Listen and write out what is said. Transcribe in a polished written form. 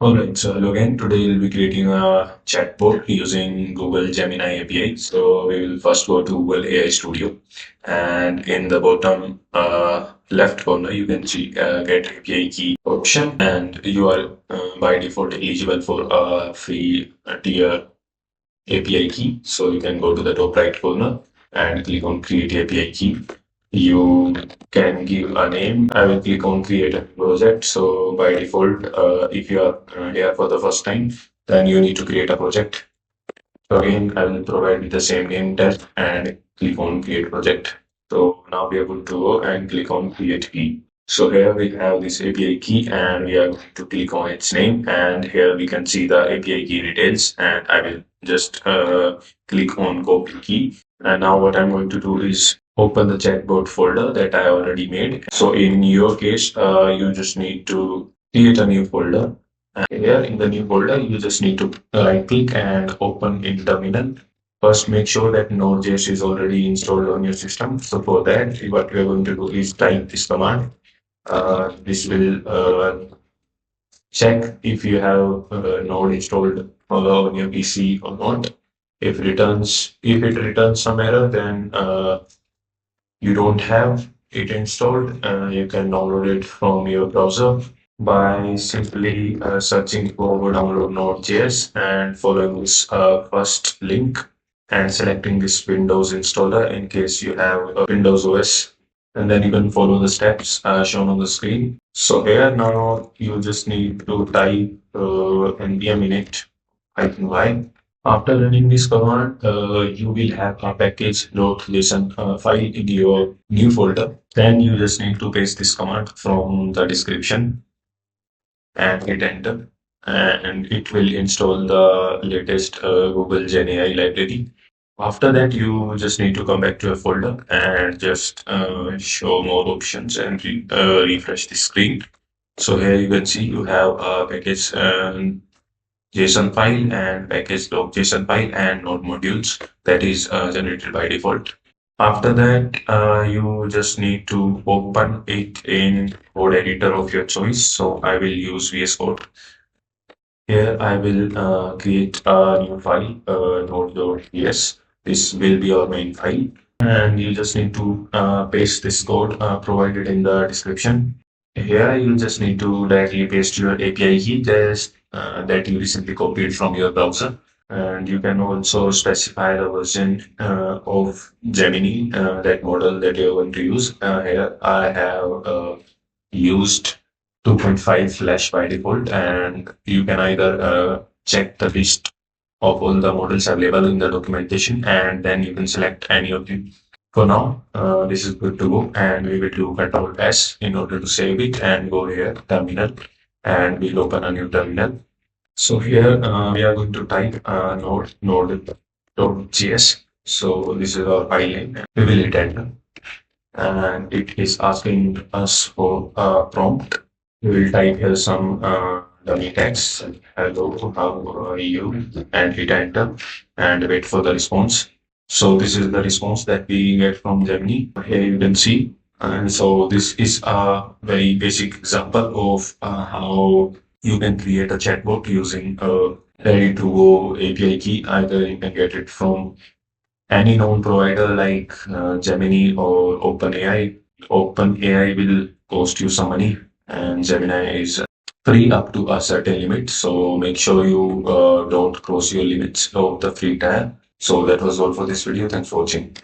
Alright, so hello again. Today we'll be creating a chatbot using Google Gemini API. So we will first go to Google AI Studio, and in the bottom left corner you can see Get API Key option, and you are by default eligible for a free tier API key. So you can go to the top right corner and click on Create API Key. You can give a name. I will click on Create a project. So by default, if you are here for the first time, then you need to create a project. So again, I will provide the same name test and click on Create Project. So now we are going to go and click on Create Key. So here we have this API key and we are going to click on its name, and here we can see the API key details, and I will just click on copy key. And now what I'm going to do is open the chatbot folder that I already made. So in your case, you just need to create a new folder. And here in the new folder, you just need to right click and open in terminal. First, make sure that Node.js is already installed on your system. So for that, what we are going to do is type this command. This will check if you have Node installed on your PC or not. If it returns some error, then you don't have it installed. You can download it from your browser by simply searching for download Node.js and following this first link and selecting this Windows installer in case you have a Windows OS, and then you can follow the steps shown on the screen. So here now you just need to type npm init -y. After running this command, you will have a package.json file in your new folder. Then you just need to paste this command from the description and hit enter, and it will install the latest Google GenAI library. After that, you just need to come back to your folder and just show more options and refresh the screen. So here you can see you have a package JSON file and package.json file and node modules that is generated by default. After that, you just need to open it in code editor of your choice. So I will use VS Code. Here I will create a new file, node.js. This will be our main file, and you just need to paste this code provided in the description. Here you just need to directly paste your API key that you recently copied from your browser, and you can also specify the version of Gemini, that model that you're going to use. Here I have used 2.5 flash by default, and you can either check the list of all the models available in the documentation, and then you can select any of them. For now, this is good to go, and we will do Control S in order to save it and go here, terminal, and we'll open a new terminal. So here we are going to type node.js. So this is our file name. We will hit enter, and it is asking us for a prompt. We will type here some dummy text. Hello, how are you? And hit enter and wait for the response. So this is the response that we get from Gemini. Here you can see. And so this is a very basic example of how you can create a chatbot using a ready-to-go API key. Either you can get it from any known provider like Gemini or OpenAI. OpenAI will cost you some money, and Gemini is free up to a certain limit. So make sure you don't cross your limits of the free tier. So that was all for this video. Thanks for watching.